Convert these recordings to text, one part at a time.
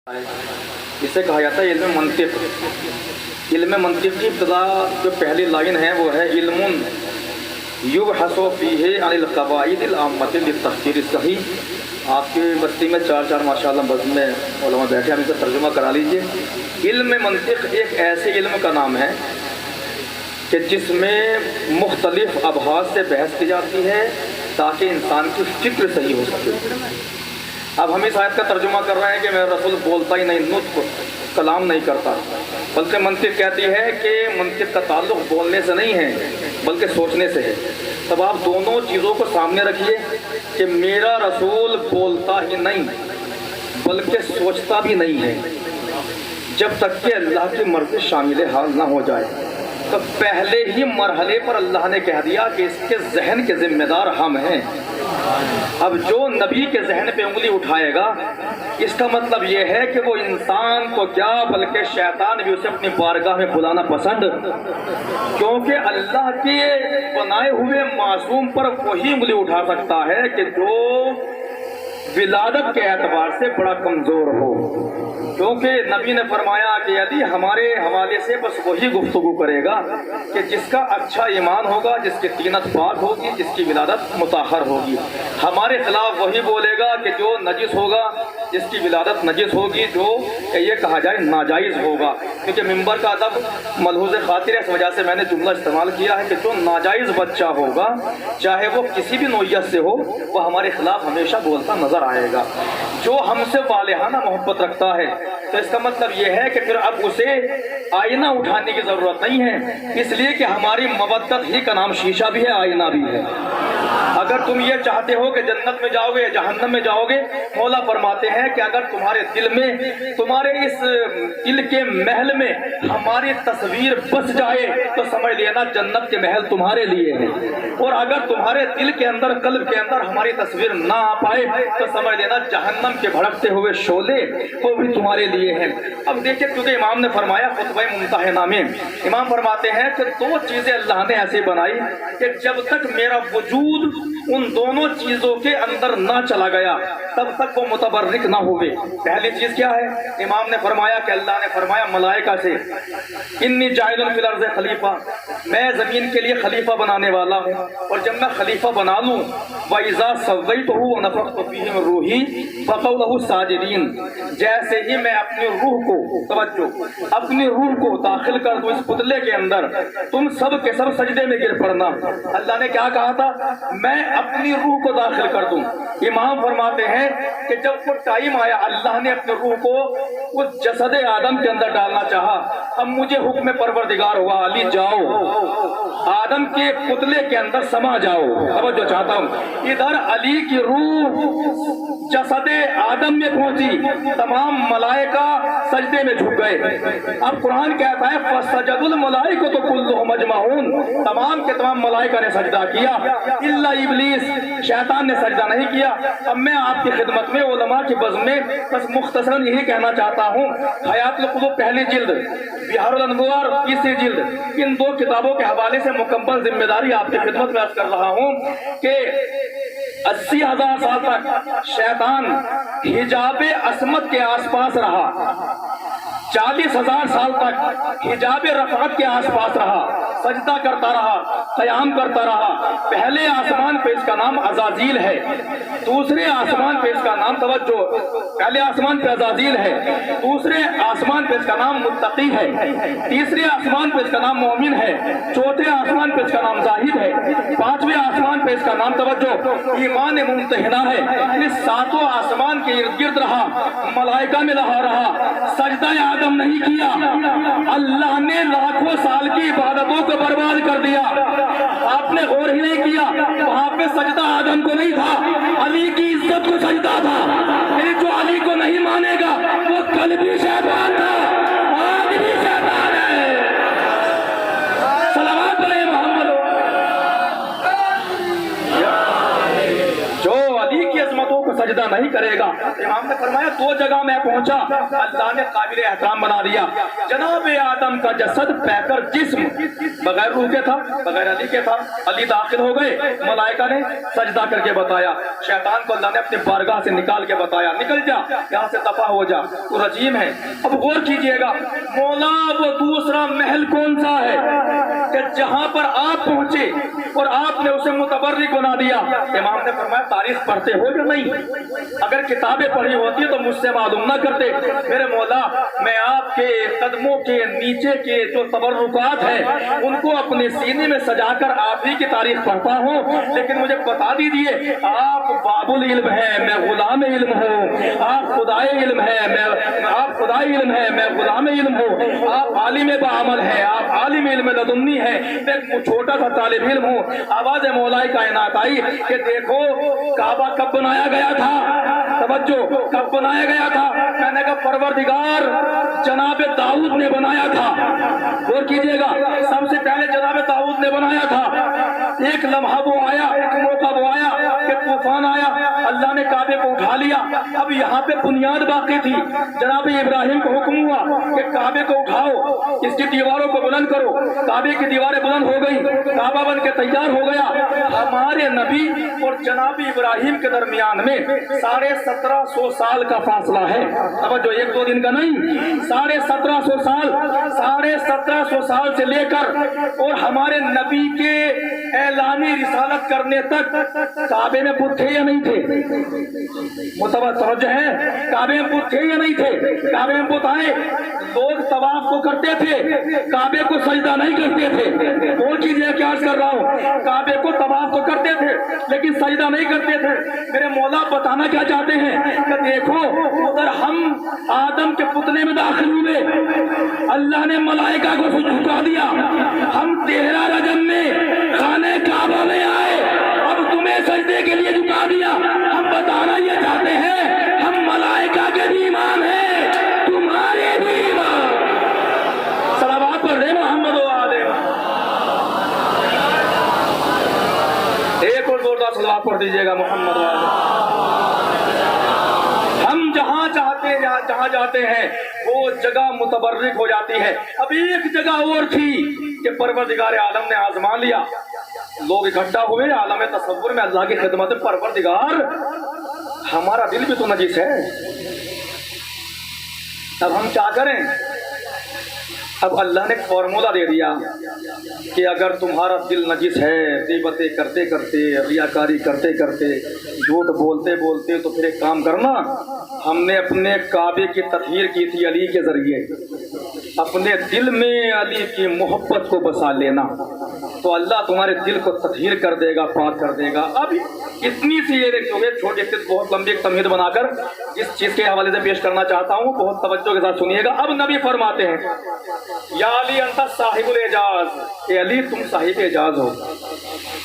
इसे कहा जाता है इल्म मंतिक। इल्म मंतिक की इब्तदा जो पहली लाइन है वो है इल्मुन युबहसु फीहि अनिल क़वाइदिल आम्मति लित्तफ़सीर सहीह। आपकी बस्ती में चार माशाअल्लाह बज़्म में उलमा बैठे, हम इसका तर्जुमा करा लीजिए। इल्म मंतिक एक ऐसे इल्म का नाम है कि जिसमें मुख्तलिफ अबहास से बहस की जाती है ताकि इंसान की फ़िक्र सही हो सके। अब हम इस आयत का तर्जुमा कर रहे हैं कि मेरा रसूल बोलता ही नहीं, नुत्क़ कलाम नहीं करता, बल्कि मंतिक कहती है कि मंतिक का ताल्लुक़ बोलने से नहीं है बल्कि सोचने से है। तब आप दोनों चीज़ों को सामने रखिए कि मेरा रसूल बोलता ही नहीं बल्कि सोचता भी नहीं है, जब तक कि अल्लाह की मर्ज़ी शामिल हाल ना हो जाए। तो पहले ही मरहले पर अल्लाह ने कह दिया कि इसके जहन के ज़िम्मेदार हम हैं। अब जो नबी के जहन पे उंगली उठाएगा इसका मतलब ये है कि वो इंसान को क्या बल्कि शैतान भी उसे अपनी बारगाह में बुलाना पसंद, क्योंकि अल्लाह के बनाए हुए मासूम पर वही उंगली उठा सकता है कि जो विलादत के एतबार से बड़ा कमज़ोर हो। क्योंकि नबी ने फरमाया कि यदि हमारे हवाले से बस वही गुफ्तगू करेगा कि जिसका अच्छा ईमान होगा, जिसकी तीनत पाक होगी, जिसकी विलादत मुताहर होगी। हमारे खिलाफ वही बोलेगा कि जो नजिस होगा, जिसकी विलादत नजिस होगी, जो ये कहा जाए नाजायज़ होगा। क्योंकि मिंबर का अदब मलहूज़ खातिर है, इस वजह से मैंने जुमला इस्तेमाल किया है कि जो नाजायज़ बच्चा होगा चाहे वो किसी भी नौइयत से हो, वह हमारे खिलाफ हमेशा बोलता नजर आएगा। जो हमसे वालिहाना मोहब्बत रखता है तो इसका मतलब यह है कि फिर अब उसे आईना उठाने की ज़रूरत नहीं है, इसलिए कि हमारी मवद्दत ही का नाम शीशा भी है, आईना भी है। अगर तुम ये चाहते हो कि जन्नत में जाओगे या जहन्नम में जाओगे, मौला फरमाते हैं कि अगर तुम्हारे दिल में, तुम्हारे इस दिल के महल में हमारी तस्वीर बस जाए तो समझ लेना जन्नत के महल तुम्हारे लिए है, और अगर तुम्हारे दिल के अंदर, कल्ब के अंदर हमारी तस्वीर ना आ पाए तो समझ लेना जहन्नम के भड़कते हुए शोले वो भी तुम्हारे लिए हैं। अब देखिए, क्योंकि इमाम ने फरमाया खुतबा मुंतहिना में, इमाम फरमाते हैं कि दो चीज़ें अल्लाह ने ऐसे बनाई कि जब तक मेरा वजूद उन दोनों चीज़ों के अंदर ना चला गया तब तक वो मुतबर्रिक ना हुए। पहली चीज़ क्या है? इमाम ने फरमाया कि अल्लाह ने फरमाया मलाइका से, इन्नी जाइलुन फिल अर्ज़ खलीफा, मैं ज़मीन के लिए खलीफा बनाने वाला हूँ, और जब मैं खलीफा बना लूँ व इज़ा सव्वैतुहु व नफ़ख़्तु फ़ीहि मिन रूही फ़क़ऊ लहु साजिदीन, जैसे ही मैं अपनी रूह को, तवज्जो, अपनी रूह को दाखिल कर दूँ इस पुतले के अंदर, तुम सब के सब सजदे में गिर पड़ना। अल्लाह ने क्या कहा था? मैं अपनी रूह को दाखिल कर दूं। इमाम फरमाते हैं कि जब वो टाइम आया, अल्लाह ने अपनी रूह को उस जसद आदम के अंदर डालना चाहा। अब मुझे हुक्म परवरदिगार हुआ, अली जाओ आदम के पुतले के अंदर समा जाओ। अब जो चाहता हूँ, इधर अली की रूह जसद आदम में पहुंची, तमाम मलाइका सजदे में झुक गए। अब कुरान कहता है फसजदुल मलाइकतु कुल्लुहुम अजमाऊन, तमाम के तमाम मलाइका ने सजदा किया, इल्ला इब्लीस, शैतान ने सजदा नहीं किया। अब मैं आपकी खिदमत में उलमा की बज़्म में बस मुख्तसरन यही कहना चाहता हूँ, हयातुल क़ुलूब पहली जिल्द, बिहारुल अनवार तीसरी जिल्द, इन दो किताबों के हवाले से मुकम्मल जिम्मेदारी आपकी खिदमत में अर्ज़ कर रहा हूँ कि 80,000 साल तक शैतान हिजाबे असमत के आसपास रहा, 40,000 साल तक हिजाबे रफ़अत के आसपास रहा, सजदा करता रहा, क़याम करता रहा। पहले आसमान पे इसका नाम अज़ाज़ील है, दूसरे आसमान पे इसका नाम, तवज्जो, पहले आसमान पे अज़ाज़ील है, दूसरे आसमान पे इसका नाम मुत्तकी है, तीसरे आसमान पे इसका नाम मोमिन है, चौथे आसमान पे इसका नाम ज़ाहिद है, पांचवें आसमान पे इसका नाम, तवज्जो, ईमान मुम्तहिना है। इस सातों आसमान के इर्द गिर्द रहा, मलाइका में रहा, सजदा आदम नहीं किया। अल्लाह ने लाखों साल की इबादतों को बर्बाद कर दिया। आपने गौर ही नहीं किया, वहां पे सजदा आदम को नहीं था, अली की इज्जत को सजदा था। जो अली को नहीं मानेगा वो कल भी शैतान था, आज भी शैतान है। सलावत पढ़े मोहम्मद। जो अली की अजमतों को सजदा सजदा नहीं करेगा। इमाम ने फरमाया 2 जगह मैं पहुंचा, अल्लाह ने काबिल एहतराम बना दिया। जनाब आदम का जसद पैकर जिस्म बगैर रूह के था, बगैर अली के था। अली दाखिल हो गए, मलाइका ने सजदा करके बताया। शैतान को अल्लाह ने अपनी बारगाह से निकाल के बताया, निकल जा यहाँ से, दफा हो जा, तो रजीम है। अब गौर कीजिएगा, मौला वो दूसरा महल कौन सा है कि जहां पर आप पहुंचे और आपने उसे मुतबर्रिक बना दिया। इमाम ने फरमाया तारीख पढ़ते हो या नहीं? अगर किताबें पढ़ी होती तो मुझसे मालूम ना करते। मेरे मौला, मैं आपके कदमों के नीचे के जो तबर्रुकात हैं उनको अपने सीने में सजाकर आप ही की तारीख पढ़ता हूँ, लेकिन मुझे बता दीजिए, आप बाबुल इल्म है, मैं गुलाम इल्म हूँ। आप खुदाए इल्म है, आप खुदाए इल्म है, मैं गुलाम इल्म हूँ। आप आलिम बाअमल है, आप आलिम इल्म लदुन्नी है, मैं छोटा सा तालिब इल्म हूँ। आवाज मौलाए कायनात आई कि देखो काबा कब बनाया गया था, तवज्जो, कब बनाया गया था? मैंने कहा परवरदिगार जनाब दाऊद ने बनाया था। और कीजिएगा, सबसे पहले जनाब दाऊद ने बनाया था। एक लम्हा वो आया, एक मौका वो आया कि तूफान आया, अल्लाह ने काबे को उठा लिया। अब यहाँ पे बुनियाद बाकी थी। जनाब इब्राहिम को हुक्म हुआ कि काबे को उठाओ, इसकी दीवारों को बुलंद करो। काबे की दीवारें बुलंद हो गई, काबा बन के तैयार हो गया। हमारे नबी और जनाब इब्राहिम के दरमियान में 1750 साल का फासला है। अब जो 1-2 दिन का नहीं, 1750 साल, 1750 साल से लेकर और हमारे नबी के ऐलानी रिसालत करने तक काबे में बुत थे या नहीं थे? मुतवज्जो है, काबे में बुत थे या नहीं थे? काबे में बुत आए, लोग तवाफ को करते थे, काबे को सजदा नहीं करते थे। और कीजिए क्या अर्ज कर रहा हूँ, काबे को तवाफ तो करते थे लेकिन सजदा नहीं करते थे। मेरे मौला बताना क्या चाहते हैं कि देखो, उधर हम आदम के पुतले में दाखिल हुए, अल्लाह ने मलाइका को झुका दिया। हम 13 रजब में खाने काबा में आए, अब तुम्हें सजदे के लिए झुका दिया। हम बताना ये चाहते हैं, हम मलाइका के भी ईमान है, तुम्हारे भी ईमान। सलावत पढ़ रहे मोहम्मद वाले, एक और जोरदार सलावत पढ़ दीजिएगा मोहम्मद वाले। हम जहाँ चाहते हैं, जहाँ जाते हैं वो जगह मुतबर्रिक हो जाती है। अब एक जगह और थी कि परवरदिगार आलम ने आजमा लिया। लोग इकट्ठा हुए आलम तसव्वुर में अल्लाह की खिदमत में, परवरदिगार हमारा दिल भी तो नजीस है, अब हम क्या करें? अब अल्लाह ने फॉर्मूला दे दिया कि अगर तुम्हारा दिल नजिस है, गीबतें करते करते, रियाकारी करते करते, झूठ बोलते बोलते, तो फिर एक काम करना, हमने अपने काबे की तत्हीर की थी अली के जरिए, अपने दिल में अली की मोहब्बत को बसा लेना, तो अल्लाह तुम्हारे दिल को तत्हीर कर देगा, पाक कर देगा। अब इतनी सी एक छोटी सी बहुत लंबी एक तमहीद बनाकर इस चीज़ के हवाले से पेश करना चाहता हूँ, बहुत तवज्जो के साथ सुनिएगा। अब नबी फरमाते हैं, या अली अंता साहिबुल एजाज, ए अली तुम साहिब एजाज हो,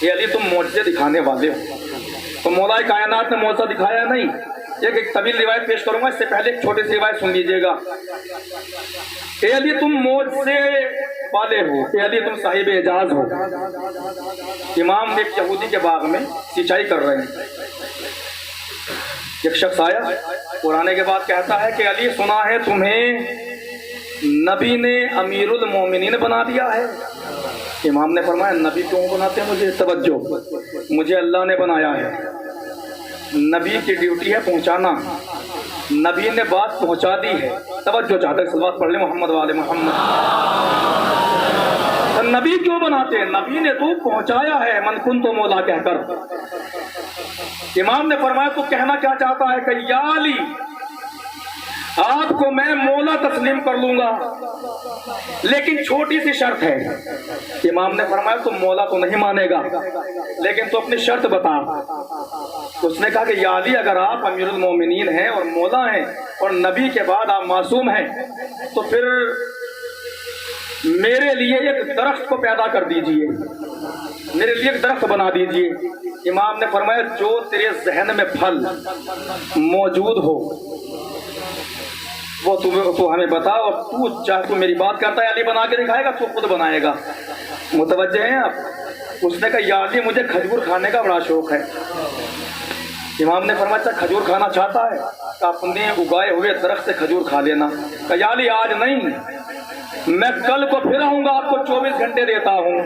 ए अली तुम मौजज़े दिखाने वाले हो। तो मौला कायनात ने मौजज़ा दिखाया नहीं। एक तवील रिवायत पेश करूंगा, इससे पहले एक छोटी सी रिवायत सुन लीजिएगा। ए अली तुम मौजज़े वाले हो, ए अली तुम साहिब एजाज हो। इमाम एक यहूदी के बाग में सिंचाई कर रहे हैं, एक शख्स आया और आने के बाद कहता है कि अली सुना है तुम्हें नबी ने अमीरुल मोमिनीन बना दिया है। इमाम ने फरमाया नबी क्यों बनाते हैं मुझे? तवज्जो, मुझे अल्लाह ने बनाया है, नबी की ड्यूटी है पहुंचाना, नबी ने बात पहुंचा दी है। तवज्जो, जहाँ तक सलवात पढ़ ले मोहम्मद वाले मोहम्मद। नबी क्यों बनाते हैं? नबी ने तो पहुंचाया है, मन कुन तो मौला कहकर। इमाम ने फरमाया तो कहना क्या चाहता है कि या अली आपको मैं मौला तस्लीम कर लूंगा, लेकिन छोटी सी शर्त है। इमाम ने फरमाया तो मौला तो नहीं मानेगा, लेकिन तो अपनी शर्त बता। उसने कहा कि या अली अगर आप अमीरुल मोमिनीन हैं और मौला हैं और नबी के बाद आप मासूम हैं, तो फिर मेरे लिए एक दरख्त को पैदा कर दीजिए, मेरे लिए एक दरख्त बना दीजिए। इमाम ने फरमाया जो तेरे जहन में फल मौजूद हो वो तू हमें बता, और तू चाहे तू मेरी बात करता है अली बना के दिखाएगा, तू खुद बनाएगा। मुतवज्जे हैं आप? उसने कहा या अली मुझे खजूर खाने का बड़ा शौक है, इमाम ने फरमाया खजूर खाना चाहता है तो अपने उगाए हुए दरख्त से खजूर खा लेना। कहा या अली आज नहीं, मैं कल को फिर आऊंगा, आपको 24 घंटे देता हूँ,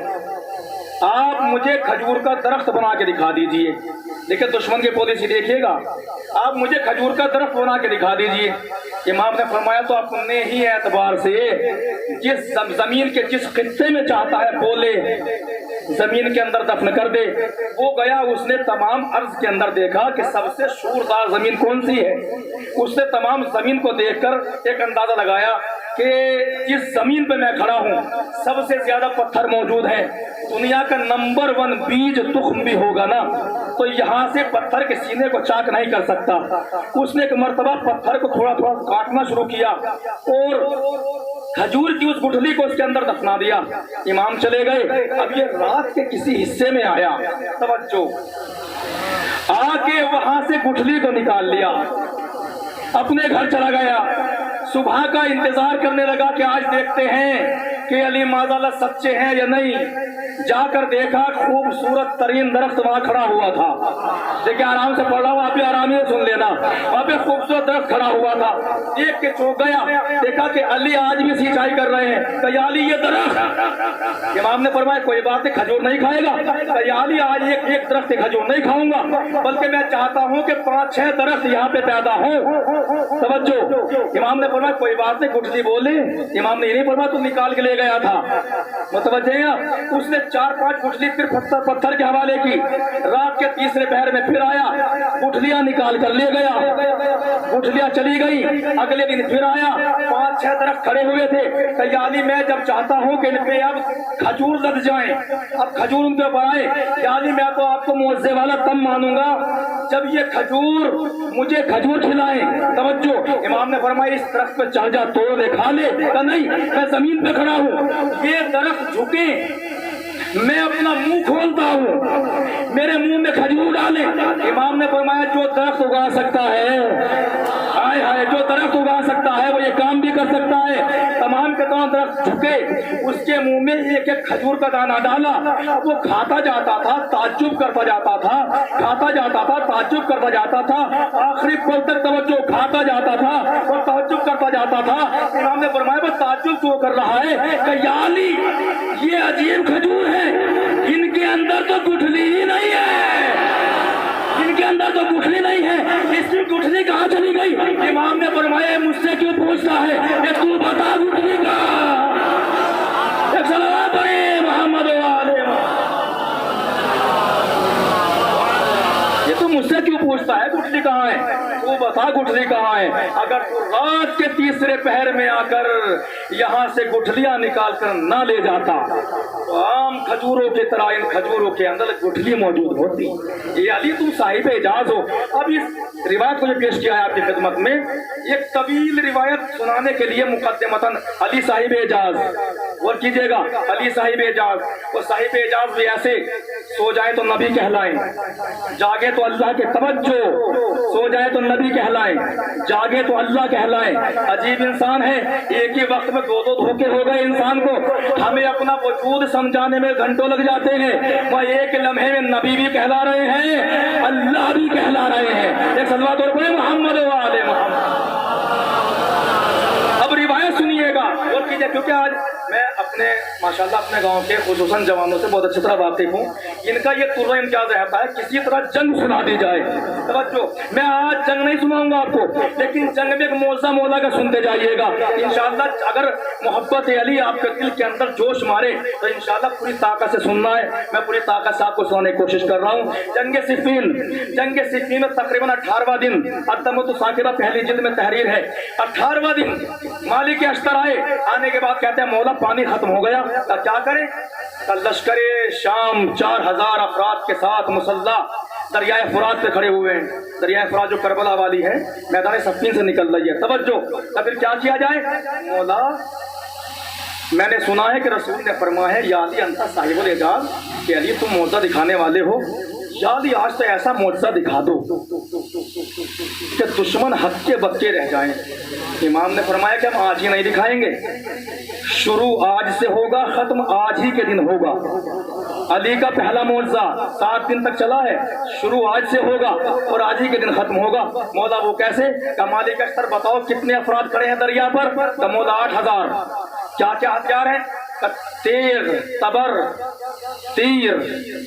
आप मुझे खजूर का दरख्त बना के दिखा दीजिए। लेकिन दुश्मन की पॉलिसी देखिएगा, आप मुझे खजूर का दरख्त बना के दिखा दीजिए। इमाम ने फरमाया तो अपने ही एतबार से जिस जमीन के जिस खित्ते में चाहता है बोले जमीन के अंदर दफन कर दे। वो गया, उसने तमाम अर्ज के अंदर देखा कि सबसे शूरदार जमीन कौन सी है। उसने तमाम जमीन को देखकर एक अंदाजा लगाया कि जिस जमीन पे मैं खड़ा हूँ सबसे ज्यादा पत्थर मौजूद है, दुनिया का नंबर 1 बीज तुख्म भी होगा ना तो यहाँ से पत्थर के सीने को चाक नहीं कर सकता। उसने एक मर्तबा पत्थर को थोड़ा थोड़ा काटना शुरू किया और खजूर की उस गुठली को उसके अंदर दफना दिया। इमाम चले गए। अब ये रात के किसी हिस्से में आया, तवज्जो, आके वहां से गुठली को निकाल लिया, अपने घर चला गया। सुबह का इंतजार करने लगा कि आज देखते हैं कि अली माज़ाल्लाह सच्चे हैं या नहीं। जाकर देखा खूबसूरत तरीन दरख्त वहां खड़ा हुआ था। देखिए आराम से पढ़ रहा हूँ, आप भी आराम से सुन लेना। वहां पे खूबसूरत दरख्त खड़ा हुआ था, देख के चौंक गया, देखा कि अली आज भी सिंचाई कर रहे हैं। कहा अली ये दरख्त, इमाम ने फरमाया कोई बात नहीं, खजूर नहीं खाएगा। कहा अली आज एक दरख्त खजूर नहीं खाऊंगा, बल्कि मैं चाहता हूँ कि 5-6 दरख्त यहाँ पे पैदा हो। तवज्जो, इमाम ने फरमाया कोई बात नहीं, गुठली बोले। इमाम ने ये नहीं फरमाया तो निकाल के ले गया था, मुतवज्जे हैं। उसने 4-5 गुठली फिर पत्थर के हवाले की। रात के तीसरे पहर में फिर आया, गुठलियां निकाल कर ले गया, गुठलियां चली गई। अगले दिन फिर आया, 5-6 दरख्त खड़े हुए थे। यानी मैं जब चाहता हूँ कि इन पे अब खजूर लग जाए, अब खजूर उनके ऊपर आए, यानी मैं तो आपको मुअज्जे वाला तब मानूंगा जब ये खजूर मुझे खजूर खिलाए। तवज्जो, इमाम ने फरमाया इस दरख्त पे चढ़ जा, तोड़ दे, खा ले। नहीं, मैं जमीन पे खड़ा हूँ, ये दरख्त झुके, मैं अपना मुंह खोलता हूँ, मेरे मुंह में खजूर डाले। इमाम ने फरमाया जो दरख्त उगा सकता है, हाय हाय, जो दरख्त उगा सकता है वो ये काम भी कर सकता है। तमाम के तमाम दरख्त झुके, उसके मुंह में एक एक खजूर का दाना डाला। वो खाता जाता था, ताज्जुब करता जाता था, खाता जाता था, ताज्जुब करता जाता था, आखिरी पल तक तवज्जो खाता जाता था और ताज्जुब करता जाता था। इमाम ने फरमाया वो ताज्जुब क्यों कर रहा है? कयाली ये अजीब खजूर है, इनके अंदर तो गुठली ही नहीं है, इनके अंदर तो गुठली नहीं है, इसकी गुठली कहाँ चली गई? इमाम ने फरमाया मुझसे क्यों पूछता है, ये तू बता गुठली का। एक सलावत पढ़े मोहम्मद वाले, ये तू मुझसे क्यों पूछता है गुठली कहाँ है? तू बता गुठली कहाँ है। अगर तू रात के तीसरे पहर में आकर यहाँ से गुठलियां निकाल कर ना ले जाता तो आम खजूरों की तरह इन खजूरों के अंदर गुठली मौजूद होती। ये अली तुम साहिब एजाज हो। अब इस रिवायत को जो पेश किया है आपकी खिदमत में, एक तवील रिवायत सुनाने के लिए मुकद्दमतन अली साहिब एजाज, और कीजिएगा अली साहिब एजाज। वो साहिब एजाज भी ऐसे सो जाए तो नबी कहलाए, जागे तो अल्लाह के, तवज्जो, सो जाए तो नबी कहलाए, जागे तो अल्लाह कहलाए। अजीब इंसान है, एक ही वक्त में 2-2 धोखे हो गए इंसान को। हमें अपना वजूद समझाने में घंटों लग जाते हैं, वह एक लम्हे में नबी भी कहला रहे हैं, अल्लाह भी कहला रहे हैं। एक सलवात और पढ़े मोहम्मद वाले मोहम्मद। अब रिवायत सुनिएगा और कीजिए, क्योंकि आज मैं अपने माशाल्लाह अपने गांव के खुसूसन जवानों से बहुत अच्छी तरह वाकिफ हूँ। इनका ये तुर्रा इम्तियाज रहता है किसी तरह जंग सुना दी जाए। तवज्जो, मैं आज जंग नहीं सुनाऊंगा आपको, लेकिन जंग में एक मौजा मौला का सुनते जाइएगा इंशाअल्लाह। अगर मोहब्बत अली आपके दिल के अंदर जोश मारे तो इंशाअल्लाह पूरी ताकत से सुनना है। मैं पूरी ताकत से आपको सुनाने की कोशिश कर रहा हूँ। जंग सिफ़ीन में तकरीबन 18वां दिन, अद्दमतु साकिरा पहली जिल्द में तहरीर है। 18वां दिन मालिक अश्तर आए, आने के बाद कहते हैं मौला पानी खत्म हो गया, क्या करें? लश्करे शाम 4000 अफराद के साथ मुसल्ला दरियाए फुरात पे खड़े हुए हैं। दरियाए फुरात जो करबला वाली है, मैदान सफ़ीन से निकल रही है। तवज्जो, तो फिर क्या किया जाए? मौला मैंने सुना है कि रसूल ने फरमाया है या अली अंता साहिबुल एजाज, कि अली तुम मौजा दिखाने वाले हो, या अली आज तो ऐसा मौजा दिखा दो कि दुश्मन हक्के बक्के रह जाएं। इमाम ने फरमाया कि हम आज ही नहीं दिखाएंगे, शुरू आज से होगा, खत्म आज ही के दिन होगा। علی کا پہلا معجزہ 7 دن تک چلا ہے، شروع آج سے ہوگا اور آج ہی کے دن ختم ہوگا۔ مولا وہ کیسے کہ مالک اشتر بتاؤ کتنے افراد کھڑے ہیں دریا پر؟ کہ مولا 8000۔ کیا کیا ہتھیار ہیں؟ تیر، تبر، تیر،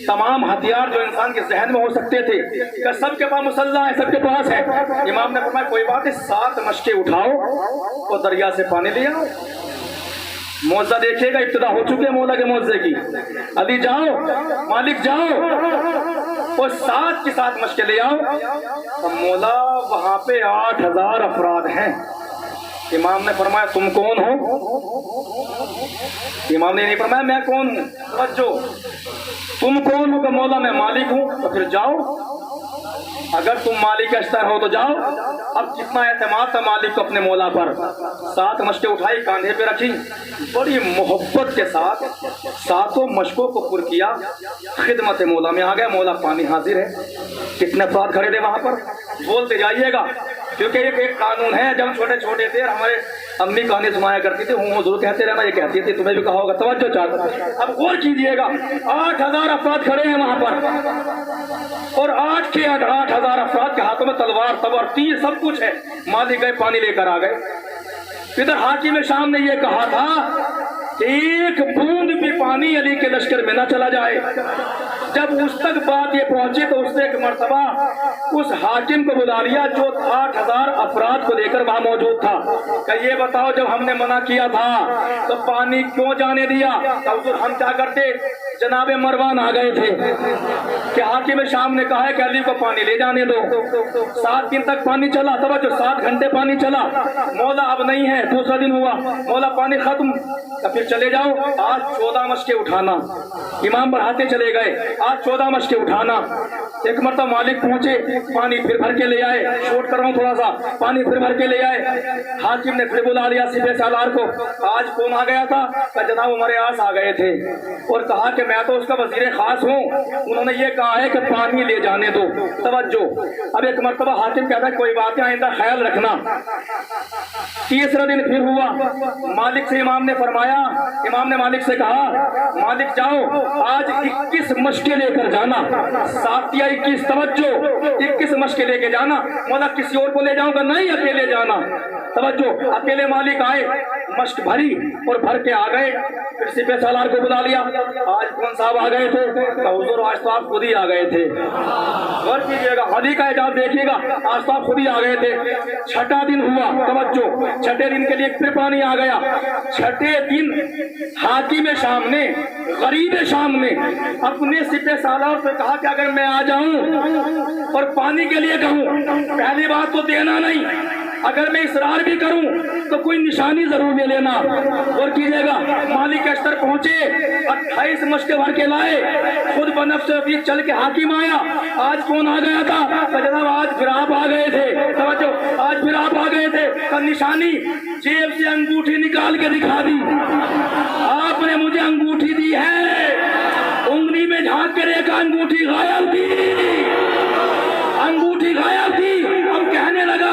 تمام ہتھیار جو انسان کے ذہن میں ہو سکتے تھے کہ سب کے پاس مسلح ہے، سب کے پاس ہے۔ امام نے فرمایا کوئی بات نہیں، 7 مشقیں اٹھاؤ اور دریا سے پانی لے آؤ۔ معجزہ دیکھیے گا، ابتدا ہو چکے مولا کے معجزے کی۔ علی جاؤ، مالک جاؤ اور 7 کی 7 مشقیں لے آؤ۔ اب مولا وہاں پہ 8000 افراد ہیں۔ امام نے فرمایا تم کون ہو؟ امام نے نہیں فرمایا میں کون ہوں، توجہ، تم کون ہو؟ کہ مولا میں مالک ہوں۔ تو پھر جاؤ، اگر تم مالک اشتر ہو تو جاؤ۔ اب کتنا اعتماد تھا مالک کو اپنے مولا پر۔ 7 مشقیں اٹھائی، کاندھے پہ رکھی، بڑی محبت کے ساتھ 7 مشقوں کو پر کیا، خدمت مولا میں آ گیا۔ مولا پانی حاضر ہے۔ کتنے افراد کھڑے تھے وہاں پر؟ بولتے جائیے گا، کیونکہ ایک قانون ہے، جب ہم چھوٹے چھوٹے تھے ہمارے امی کہانی سنایا کرتی تھی، ہوں ضرور کہتے رہنا، یہ کہتی تھی، تمہیں بھی کہا ہوگا، توجہ چاہتا۔ اب غور کیجئے گا، 8000 افراد کھڑے ہیں وہاں پر اور 8000 افراد کے ہاتھوں میں تلوار، تبر، تیر، سب کچھ ہے۔ مالک گئے پانی لے کر آ گئے۔ ادھر حاکم شام نے یہ کہا تھا کہ ایک بوند بھی پانی علی کے لشکر میں نہ چلا جائے۔ جب اس تک بات یہ پہنچی تو اس نے ایک مرتبہ اس حاکم کو بلا لیا جو 8000 افراد کو لے کر وہاں موجود تھا کہ یہ بتاؤ جب ہم نے منع کیا تھا تو پانی کیوں جانے دیا؟ کہ حضور ہم کیا کرتے؟ جناب مروان آ گئے تھے کہ حاکم شام نے کہا ہے کہ علی کو پانی لے جانے دو۔ 7 دن تک پانی چلا، توجہ، 7 گھنٹے پانی چلا۔ مولا اب نہیں ہے، دوسرا دن ہوا، مولا پانی ختم، تو پھر چلے جاؤ، آج 14 مشقیں اٹھانا۔ امام بڑھاتے چلے گئے، آج 14 مشقیں اٹھانا۔ ایک مرتبہ مالک پہنچے، پانی پھر بھر کے لے آئے، شوٹ کر رہا ہوں تھوڑا سا، پانی پھر بھر کے لے آئے۔ حاکم نے پھر بلا لیا سپہ سالار کو، آج کون آ گیا تھا؟ کہ جناب عمر آس آ گئے تھے اور کہا کہ میں تو اس کا وزیر خاص ہوں، انہوں نے یہ کہا ہے کہ پانی لے جانے دو۔ توجہ، اب ایک مرتبہ حاکم کہتا ہے کوئی بات نہیں، آئندہ خیال رکھنا۔ تیسرا دن پھر ہوا، مالک سے امام نے فرمایا، امام نے مالک سے کہا مالک جاؤ آج 21 مشقیں لے کر جانا، 7 یا 21، توجہ، 21 مشقیں لے کے جانا۔ مولا کسی اور کو لے جاؤں گا؟ نہیں، اکیلے جانا۔ توجہ، اکیلے مالک آئے، مشق بھری اور بھر کے آ گئے۔ پھر سپہ سالار کو بلا لیا، آج کون صاحب آ گئے تھے؟ کہ حضور آج تو آپ خود ہی آ گئے تھے۔ غور کیجیے گا، علی کا اعجاز دیکھیے گا، آج تو آپ خود ہی آ گئے تھے۔ 6واں دن ہوا، توجہ، 6 دن کے لیے پھر پانی آ گیا۔ 6 دن حاکم شام نے، غریب شام نے اپنے سپہ سالار سے کہا کہ اگر میں آ جاؤں اور پانی کے لیے کہوں، پہلی بات تو دینا نہیں، اگر میں اصرار بھی کروں تو کوئی نشانی ضرور لے لینا۔ اور کیجیے گا، مالک اشتر پہنچے، 28 مشقیں بھر کے لائے، خود بنفس رفیق چل کے حاکم آیا۔ آج کون آ گیا تھا؟ کہ جناب آج پھر آپ آ گئے تھے۔ توجہ، آج پھر آپ آ گئے تھے۔ کا نشانی، جیب سے انگوٹھی نکال کے دکھا دی، آپ نے مجھے انگوٹھی دی ہے۔ انگلی میں جھانک کے دیکھا، انگوٹھی غائب تھی، انگوٹھی غائب تھی۔ اب کہنے لگا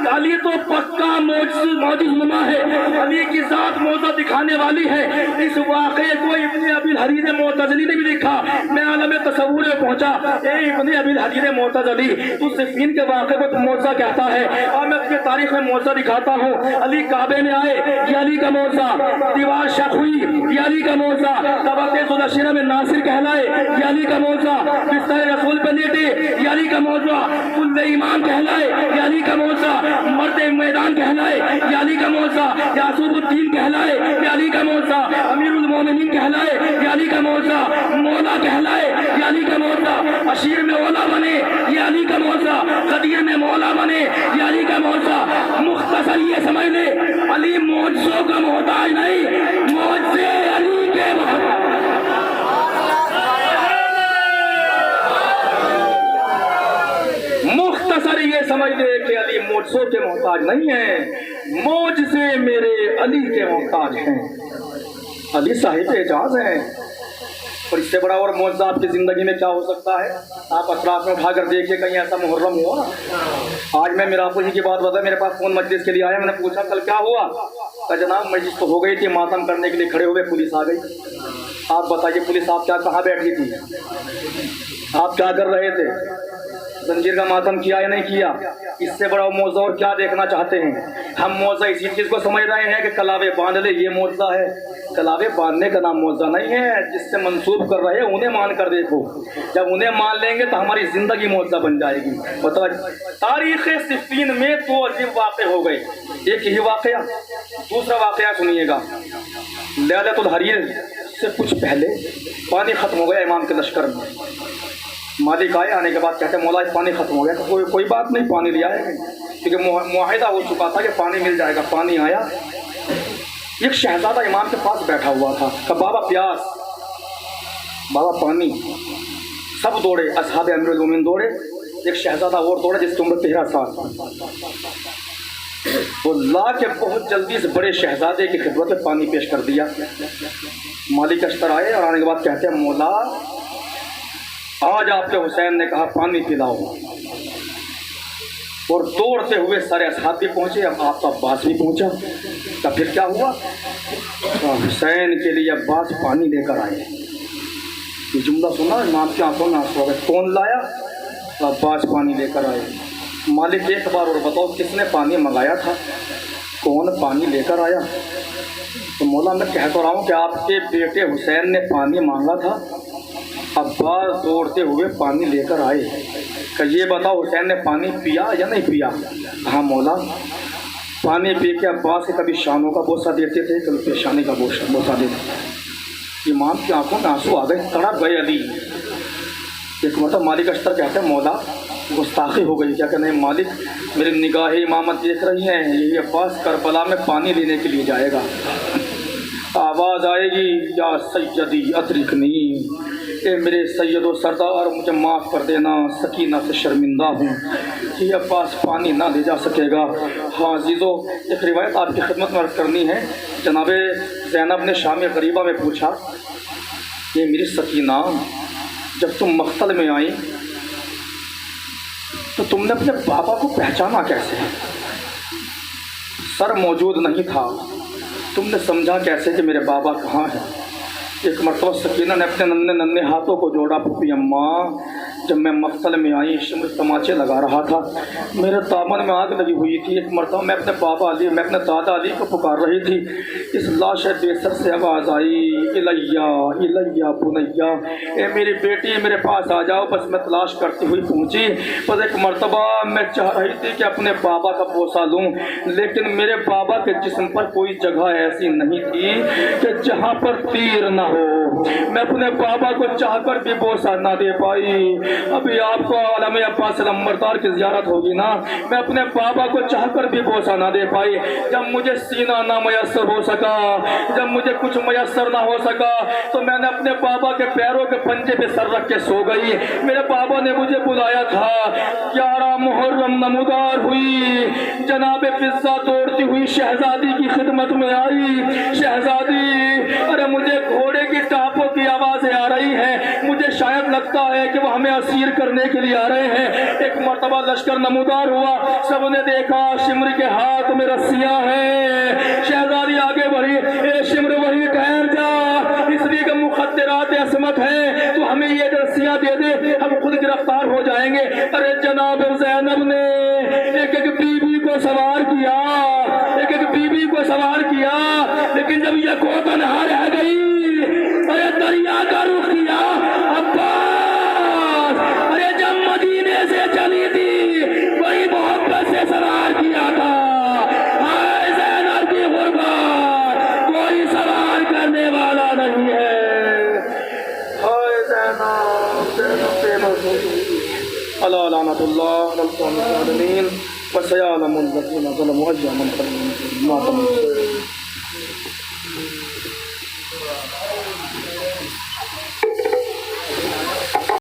علی تو پکا موجز نما ہے، علی کی ذات موجزہ دکھانے والی ہے۔ اس واقعے کو ابن ابی الحدید معتزلی نے بھی لکھا۔ میں عالم تصور میں پہنچا، اے ابن ابی الحدید معتزلی، تو صفین کے واقعے کو معجزہ کہتا ہے اور میں اپنی تاریخ میں معجزہ دکھاتا ہوں۔ علی کعبے میں آئے، یہ علی کا معجزہ، دیوار شق ہوئی، یہ علی کا معجزہ، طبق ذوالشیرہ میں ناصر کہلائے، یہ علی کا معجزہ، بستر رسول پہ لیٹے، یہ علی کا معجزہ، کل ایمان کہلائے، یہ علی کا معجزہ، مرد میدان کہلائے، یہ علی کا معجزہ، یعقوب الدین کہلائے، یہ علی کا معجزہ، امیر المومنین کہلائے، یہ علی کا معجزہ، مولا کہلائے، یہ علی کا معجزہ، عشیر میں اولا بنے، یہ علی کا معجزہ، قدیر میں مولا بنے، یہ علی کا معجزہ۔ مختصر یہ سمجھ لے، علی معجزوں کا محتاج نہیں، معجزے علی کے محتاج۔ مختصر یہ سمجھ لے کہ علی معجزوں کے محتاج نہیں ہیں، معجزے میرے علی کے محتاج ہیں۔ علی صاحب اعجاز ہیں، اور اس سے بڑا اور معجزہ آپ کی زندگی میں کیا ہو سکتا ہے؟ آپ اطراف میں اٹھا کر دیکھیے، کہیں ایسا محرم ہوا؟ آج میں میرا آپ ہی کی بات بتا، میرے پاس فون مجلس کے لیے آیا، میں نے پوچھا کل کیا ہوا؟ کہ جناب مجلس تو ہو گئی تھی، ماتم کرنے کے لیے کھڑے ہوئے پولیس آ گئی۔ آپ بتائیے پولیس آپ کیا کہاں بیٹھی تھی؟ آپ کیا کر رہے تھے؟ زنجیر کا ماتم کیا یا نہیں کیا؟ اس سے بڑا موضوع اور کیا دیکھنا چاہتے ہیں؟ ہم موضوع اسی چیز کو سمجھ رہے ہیں کہ کلاوے باندھ لے یہ موضوع ہے. کلاوے باندھنے کا نام موضوع نہیں ہے. جس سے منسوب کر رہے ہیں انہیں مان کر دیکھو. جب انہیں مان لیں گے تو ہماری زندگی موضوع بن جائے گی. تاریخ صفین میں 2 عجیب واقع ہو گئے. ایک ہی واقعہ. دوسرا واقعہ سنیے گا. لیلۃ الحریر سے کچھ پہلے پانی ختم ہو گیا امام کے لشکر میں. مالک آئے, آنے کے بعد کہتے ہیں مولا پانی ختم ہو گیا. کوئی بات نہیں, پانی لے آئے گا, کیونکہ معاہدہ ہو چکا تھا کہ پانی مل جائے گا. پانی آیا. ایک شہزادہ امام کے پاس بیٹھا ہوا تھا. کہ بابا پیاس, بابا پانی. سب دوڑے, اصحاب امیر المومنین دوڑے. ایک شہزادہ اور دوڑا جس کی عمر 13 سال. وہ لا کے بہت جلدی اس بڑے شہزادے کی خدمت میں پانی پیش کر دیا. مالک اشتر آئے اور آنے کے بعد کہتے ہیں مولا آج آپ کے حسین نے کہا پانی پلاؤ. اور دوڑتے ہوئے سارے اصحاب بھی پہنچے. اب آپ کا عباس بھی پہنچا. تو پھر کیا ہوا؟ حسین کے لیے عباس پانی لے کر آئے. یہ جملہ سنا امام کی آنکھوں میں آنسو آ گئے. کون لایا؟ عباس پانی لے کر آئے. مالک ایک بار اور بتاؤ کس نے پانی منگایا تھا؟ کون پانی لے کر آیا؟ تو مولا میں کہہ تو رہا ہوں کہ آپ کے بیٹے حسین نے پانی مانگا تھا. عباس دوڑتے ہوئے پانی لے کر آئے. کہ یہ بتاؤ حسین نے پانی پیا یا نہیں پیا؟ ہاں مولا پانی پی کے عباس سے کبھی شانوں کا بوسہ دیتے تھے, کبھی پیشانی کا بوسہ دیتے تھے. امام کی آنکھوں میں آنسو آ گئے. تڑپ گئے علی. ایک مرتبہ مالک اشتر کہتے ہیں مولا گستاخی ہو گئی. کیا کہ نہیں مالک میری نگاہ امامت دیکھ رہی ہیں, یہ عباس کربلا میں پانی لینے کے لیے جائے گا. آواز آئے گی یا سیدی ادرکنی, اے میرے سید و سردار مجھے معاف کر دینا, سکینہ سے شرمندہ ہوں. یہ عباس پانی نہ لے جا سکے گا. ہاں عزیزو ایک روایت آپ کی خدمت میں عرض کرنی ہے. جناب زینب نے شام غریبہ میں پوچھا یہ میری سکینہ جب تم مقتل میں آئی تو تم نے اپنے بابا کو پہچانا کیسے؟ سر موجود نہیں تھا, تم نے سمجھا کیسے کہ میرے بابا کہاں ہیں؟ ایک مرتبہ سکینہ نے اپنے ننھے ہاتھوں کو جوڑا. پھوپھی اماں جب میں مقتل میں آئی شمر تماچے لگا رہا تھا, میرے دامن میں آگ لگی ہوئی تھی. ایک مرتبہ میں اپنے بابا علی میں اپنے دادا علی کو پکار رہی تھی. اس لاش بے سر سے آواز آئی الیہ الیہ بنیا, اے میری بیٹی میرے پاس آ جاؤ. بس میں تلاش کرتی ہوئی پہنچی. بس ایک مرتبہ میں چاہ رہی تھی کہ اپنے بابا کا بوسہ لوں, لیکن میرے بابا کے جسم پر کوئی جگہ ایسی نہیں تھی کہ جہاں پر تیر نہ ہو. میں اپنے بابا کو چاہ کر بھی بوسہ نہ دے پائی. ابھی آپ کو عالم عباس لمبردار کی زیارت ہوگی نا, میں اپنے بابا کو چاہ کر بھی بوسہ نہ دے پائی. جب مجھے سینہ نہ میسر ہو سکا, جب مجھے کچھ میسر نہ ہو سکا, تو میں نے اپنے بابا کے پیروں کے پنجے پہ سر رکھ کے سو گئی. میرے بابا نے مجھے بلایا تھا. 11 محرم نمودار ہوئی, جناب فضہ دوڑتی ہوئی شہزادی کی خدمت میں آئی. شہزادی ارے مجھے گھوڑے کی ٹاپوں کی آوازیں آ رہی ہیں, مجھے شاید لگتا ہے کہ وہ ہمیں اسیر کرنے کے لیے آ رہے ہیں. ایک مرتبہ لشکر نمودار ہوا, سب نے دیکھا شمر کے ہاتھ میں رسیاں ہیں. شہزادی آگے بڑھی, اے شمر وہی ٹھہر جا, اس لیے کہ مخدرات عصمت ہیں, تو ہمیں یہ رسیاں دے دے, ہم خود گرفتار ہو جائیں گے. ارے جناب زینب نے ایک بیوی کو سوار کیا, ایک بیوی کو سوار کیا, لیکن جب یہ کو تنہا رہ گئی, ارے دریا کا رخ کیا عباس. ارے جب مدینے سے چلی تھی بڑی محبت سے سوار کیا تھا. ہائے زینب کی غربت, کوئی سوار کرنے والا نہیں ہے. ہائے زینب, زینب بے بس. الا لعنت اللہ علی القوم الظالمین وسيعلم الذين ظلموا أي منقلب.